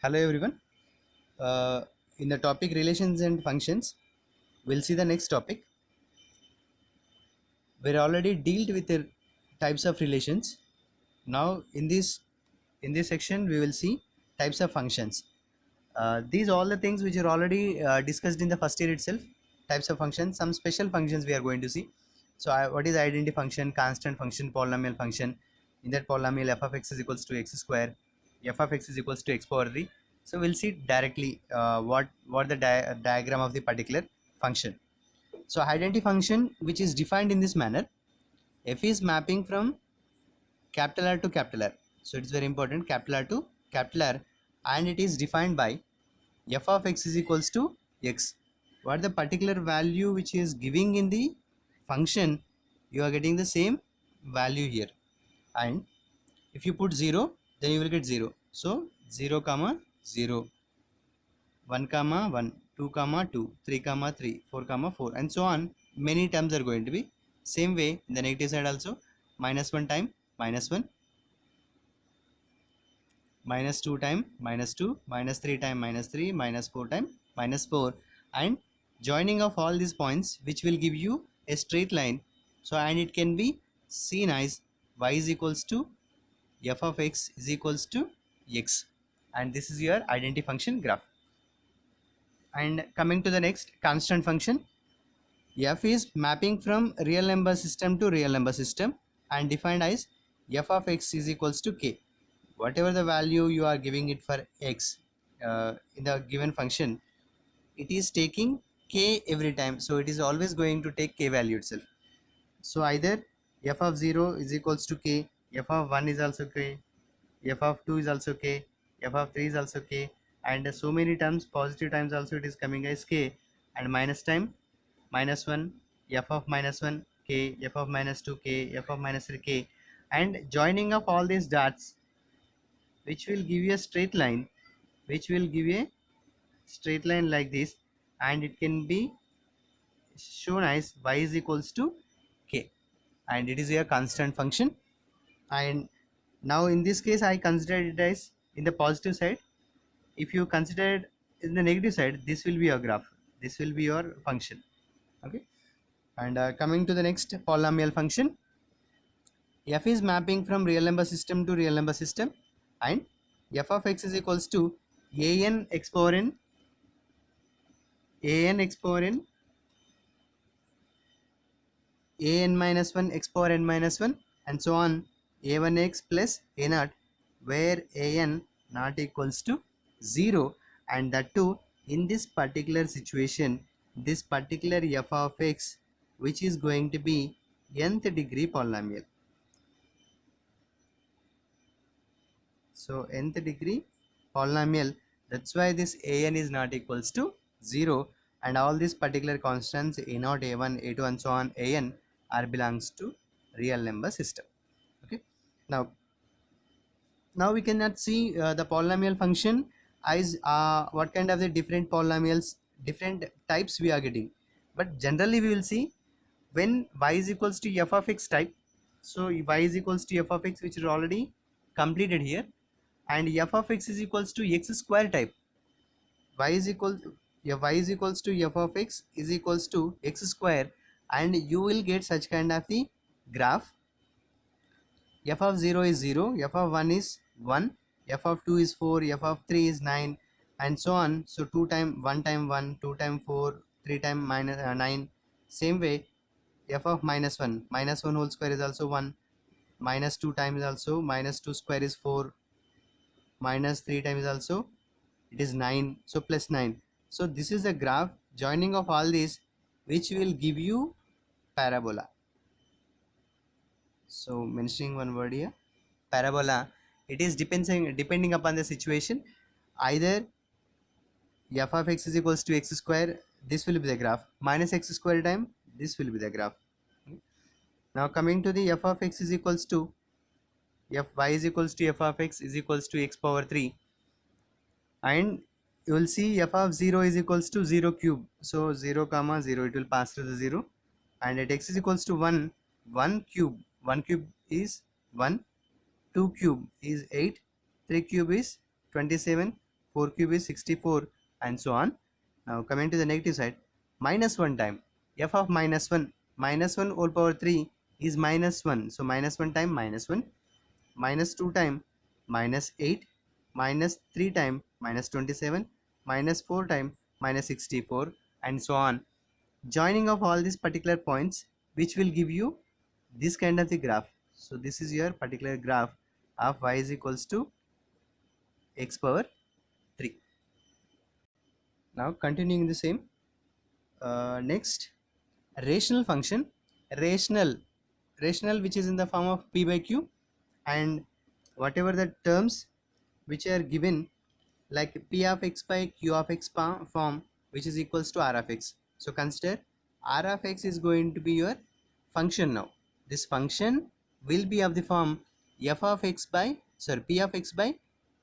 Hello everyone. Uh, in the topic relations and functions, we'll see the next topic. We're already dealt with the types of relations. Now in this section we will see types of functions. These all the things which are already discussed in the first year itself. Types of functions, some special functions we are going to see. So what is identity function, constant function, polynomial function? In that polynomial, f of x is equals to x square, f of x is equals to x power 3. So we'll see directly what the diagram of the particular function. So identity function which is defined in this manner, f is mapping from capital R to capital R. So it's very important, capital R to capital R, and it is defined by f of x is equals to x. What the particular value which is giving in the function, you are getting the same value here. And if you put 0, then you will get 0. So 0 comma 0, 1 comma 1, 2 comma 2, 3 comma 3, 4 comma 4, and so on. Many terms are going to be same way in the negative side also. Minus 1 time minus 1, minus 2 time minus 2, minus 3 time minus 3, minus 4 time minus 4, and joining of all these points which will give you a straight line. So and it can be seen as y is equals to f of x is equals to x, and this is your identity function graph. And coming to the next, constant function, f is mapping from real number system to real number system and defined as f of x is equals to k. Whatever the value you are giving it for x in the given function, it is taking k every time, so it is always going to take k value itself. So either f of 0 is equals to k, f of 1 is also k, f of 2 is also k, f of 3 is also k, and so many terms, positive times also it is coming as k, and minus time minus 1, f of minus 1 k, f of minus 2 k, f of minus 3 k, and joining of all these dots which will give you a straight line, which will give you a straight line like this, and it can be shown as y is equals to k, and it is a constant function. And now in this case I consider it as in the positive side. If you consider it in the negative side, this will be your graph, this will be your function. Okay. And coming to the next, polynomial function, f is mapping from real number system to real number system, and f of x is equals to an x power n, an x power n, an minus 1 x power n minus 1, and so on, a1x plus a naught, where an not equals to 0, and that too in this particular situation, this particular f of x which is going to be nth degree polynomial. So nth degree polynomial, that's why this an is not equals to 0, and all these particular constants a0, a1, a2, and so on, an are belongs to real number system. Okay. Now we cannot see the polynomial function as what kind of the different polynomials, different types we are getting, but generally we will see when y is equals to f of x type. So y is equals to f of x, which is already completed here, and f of x is equals to x square type. Y is equal to, y is equals to f of x is equals to x square, and you will get such kind of the graph. F of 0 is 0, f of 1 is 1, f of 2 is 4, f of 3 is 9, and so on. So 2 time 1 time 1, 2 time 4, 3 time minus 9. Same way, f of minus 1 whole square is also 1, minus 2 times also, minus 2 square is 4, minus 3 times also it is 9, so plus 9. So this is the graph joining of all these which will give you parabola. So mentioning one word here, parabola, it is depending upon the situation. Either f of x is equals to x square, this will be the graph, minus x square time, this will be the graph. Now coming to the f of x is equals to y is equals to f of x is equals to x power 3, and you will see f of 0 is equals to 0 cube, so 0 comma 0, it will pass through the 0, and at x is equals to 1, 1 cube is 1, 2 cube is 8, 3 cube is 27, 4 cube is 64, and so on. Now coming to the negative side, minus 1 time f of minus 1 whole power 3 is minus 1, so minus 1 time minus 1, minus 2 time minus 8, minus 3 time minus 27, minus 4 time minus 64, and so on. Joining of all these particular points, which will give you this kind of the graph. So this is your particular graph of y is equals to x power 3. Now continuing the same, next, rational function, rational which is in the form of p by q, and whatever the terms which are given, like p of x by q of x form, which is equals to r of x. So consider r of x is going to be your function. Now this function will be of the form f of x by, sorry, p of x by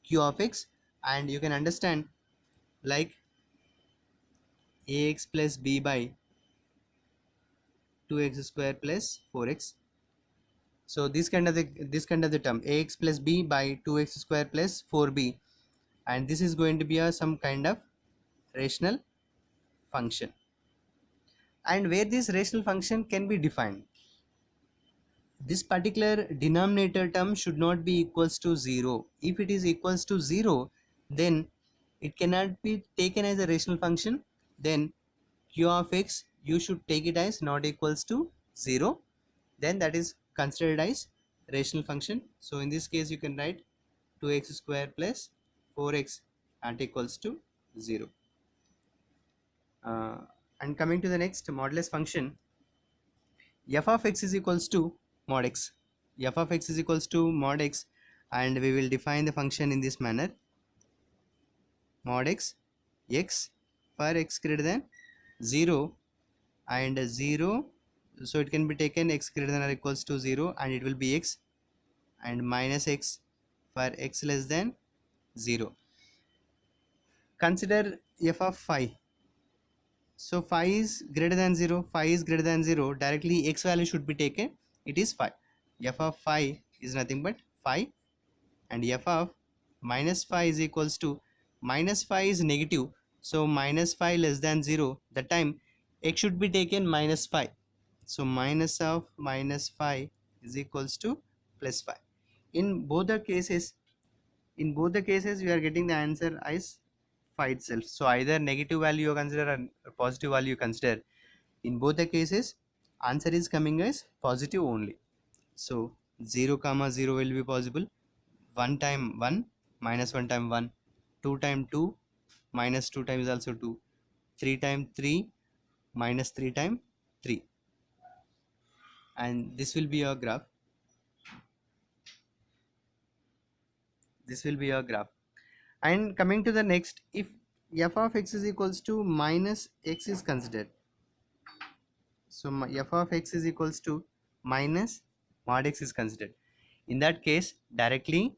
q of x, and you can understand like ax plus b by 2x square plus 4x. So this kind of the term ax plus b by 2x square plus 4b, and this is going to be a some kind of rational function. And where this rational function can be defined, this particular denominator term should not be equals to 0. If it is equals to 0, then it cannot be taken as a rational function. Then q of x, you should take it as not equals to 0, then that is considered as rational function. So in this case you can write 2x square plus 4x not equals to 0. And coming to the next, modulus function, f of x is equals to mod x. F of x is equals to mod x, and we will define the function in this manner: mod x, x for x greater than 0 and 0, so it can be taken x greater than or equals to 0, and it will be x, and minus x for x less than 0. Consider f of phi. So phi is greater than 0, phi is greater than 0, directly x value should be taken, it is phi. F of phi is nothing but phi, and f of minus phi is equals to, minus phi is negative, so minus phi less than 0, the time x should be taken minus phi, so minus of minus phi is equals to plus phi. In both the cases we are getting the answer as phi itself. So either negative value you consider or positive value you consider, in both the cases answer is coming as positive only. So 0 comma 0 will be possible, 1 time 1 minus 1 time 1, 2 time 2 minus 2 times also 2, 3 time 3 minus 3 time 3, and this will be your graph. This will be your graph. And coming to the next, if f of x is equals to minus x is considered, so f of x is equals to minus mod x is considered. In that case, directly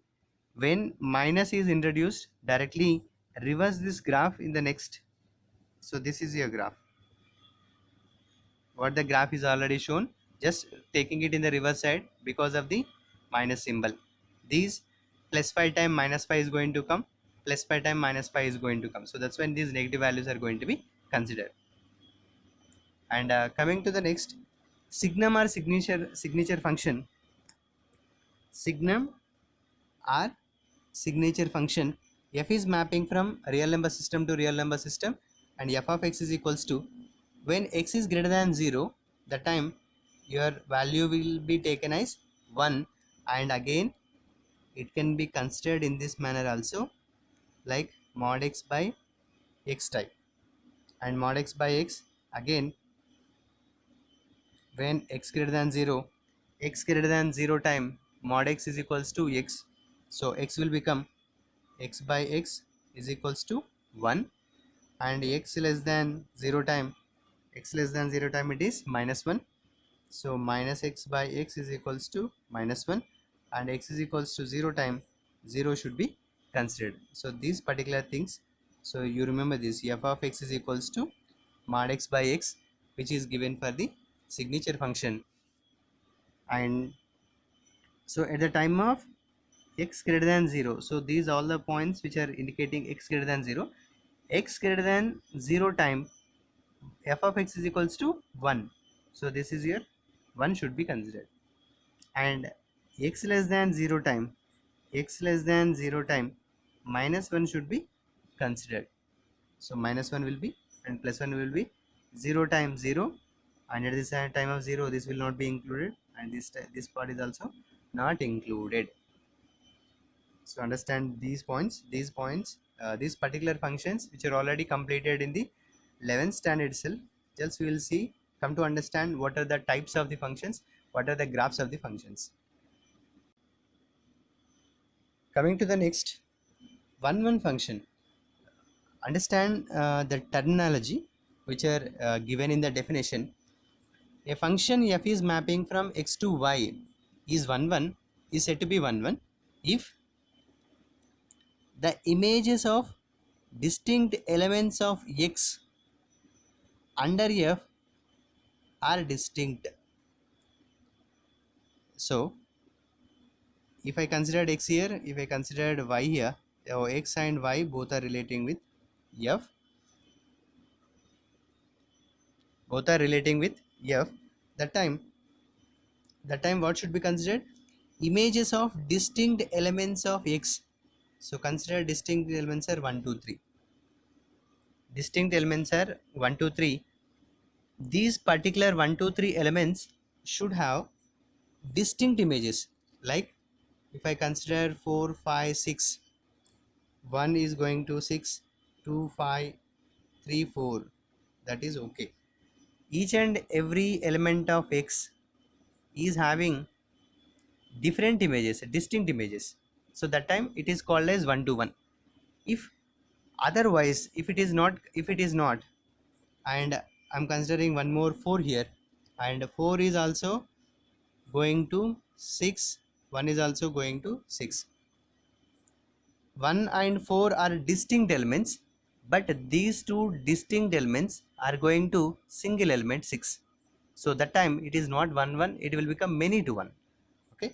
when minus is introduced, directly reverse this graph in the next. So this is your graph. What the graph is already shown, just taking it in the reverse side because of the minus symbol. These plus 5 time minus 5 is going to come, plus 5 time minus 5 is going to come, so that's when these negative values are going to be considered. And coming to the next, signum or signature function, signum or signature function, f is mapping from real number system to real number system, and f of x is equals to, when x is greater than 0, the time your value will be taken as 1, and again it can be considered in this manner also, like mod x by x type. And mod x by x, again when x greater than 0, x greater than 0 time mod x is equals to x, so x will become x by x is equals to 1, and x less than 0 time it is minus 1, so minus x by x is equals to minus 1, and x is equals to 0 time 0 should be considered. So these particular things, so you remember this, f of x is equals to mod x by x, which is given for the signature function. And so at the time of x greater than 0. So these all the points which are indicating x greater than 0. X greater than 0 time f of x is equals to 1. So this is your 1 should be considered. And x less than 0 time, x less than 0 time minus 1 should be considered. So minus 1 will be and plus 1 will be 0 times 0, and at this time of 0 this will not be included, and this part is also not included. So understand these points, these particular functions which are already completed in the 11th standard itself. Just we will see, come to understand what are the types of the functions, what are the graphs of the functions. Coming to the next, one function. Understand the terminology which are given in the definition. A function f is mapping from x to y is 1 is said to be 1 if the images of distinct elements of x under f are distinct. So if I considered x here, if I considered y here, so x and y both are relating with f, both are relating with f, that time what should be considered? Images of distinct elements of x. So consider distinct elements are 1 2 3. Distinct elements are 1 2 3. These particular 1 2 3 elements should have distinct images. Like if I consider 4 5 6, 1 is going to 6, 2 5 3 4, that is okay. Each and every element of x is having different images, distinct images. So that time it is called as 1 to 1. If otherwise, if it is not, and I'm considering one more 4 here, and 4 is also going to 6, 1 is also going to 6. 1 and 4 are distinct elements, but these two distinct elements are going to single element 6. So that time it is not 1 1, it will become many to 1. Okay.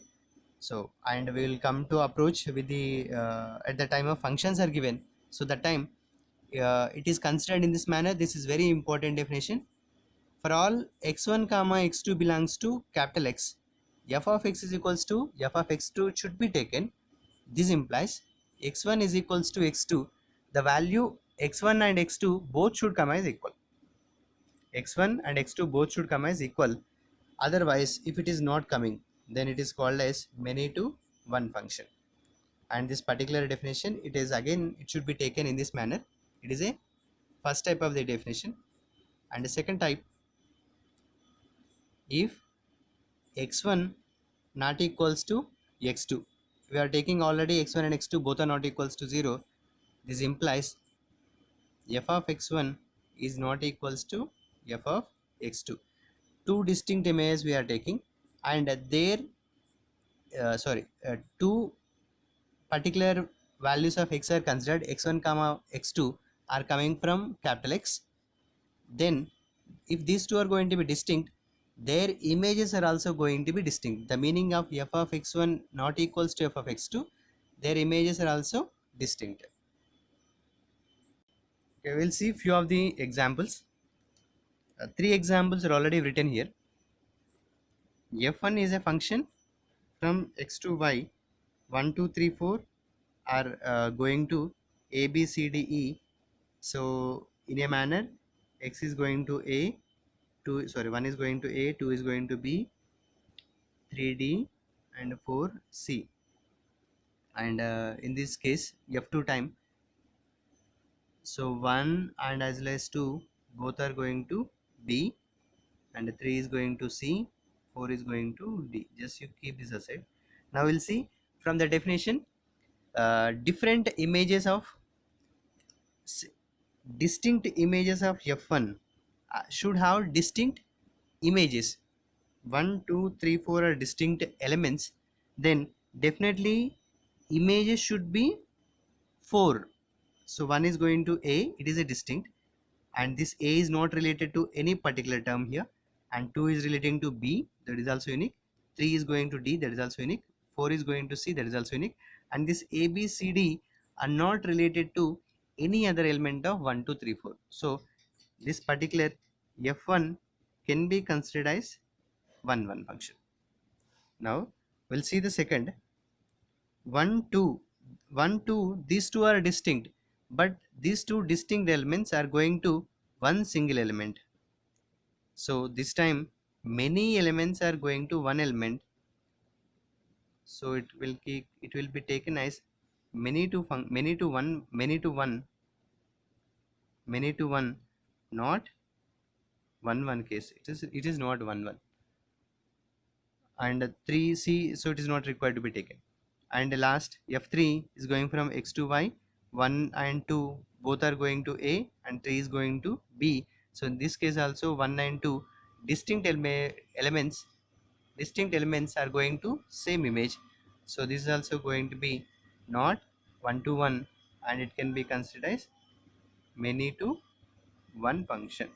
So and we will come to approach with the at the time of functions are given. So that time it is considered in this manner. This is very important definition. For all x1 comma x2 belongs to capital X, f of x is equals to f of x2 should be taken. This implies x1 is equals to x2. The value x1 and x2 both should come as equal. x1 and x2 both should come as equal. Otherwise, if it is not coming, then it is called as many to one function. And this particular definition, it is again, it should be taken in this manner. It is a first type of the definition. And the second type, if x1 not equals to x2, we are taking already x1 and x2 both are not equals to 0. This implies f of x1 is not equals to f of x2. Two distinct images we are taking, and their two particular values of x are considered. x1 comma x2 are coming from capital X. Then if these two are going to be distinct, their images are also going to be distinct. The meaning of f of x1 not equals to f of x2, their images are also distinct. Okay, we'll see few of the examples. Three examples are already written here. F1 is a function from x to y. 1 2 3 4 are going to a b c d e. So in a manner, x is going to a, 1 is going to a, 2 is going to b, 3d and 4 c. And in this case f2 time, so 1 and as well as 2 both are going to b, and 3 is going to c, 4 is going to d. Just you keep this aside. Now we'll see from the definition, different images of distinct images of f1 should have distinct images. 1 2 3 4 are distinct elements, then definitely images should be 4. So 1 is going to a, it is a distinct, and this a is not related to any particular term here, and 2 is relating to b, that is also unique, 3 is going to d, that is also unique, 4 is going to C, that is also unique. And this A, B, C, D are not related to any other element of 1, 2, 3, 4. So this particular F1 can be considered as 1, 1 function. Now we'll see the second 1, 2. 1, 2, these two are distinct, but these two distinct elements are going to one single element. So this time many elements are going to one element, so it will be taken as many to one, not 1, 1 case. It is not 1, 1. And 3C, so it is not required to be taken. And the last F3 is going from X to Y. 1 and 2 both are going to A, and 3 is going to B. So in this case also 1 and 2 distinct elements are going to same image. So this is also going to be not 1 to 1, and it can be considered as many to one function.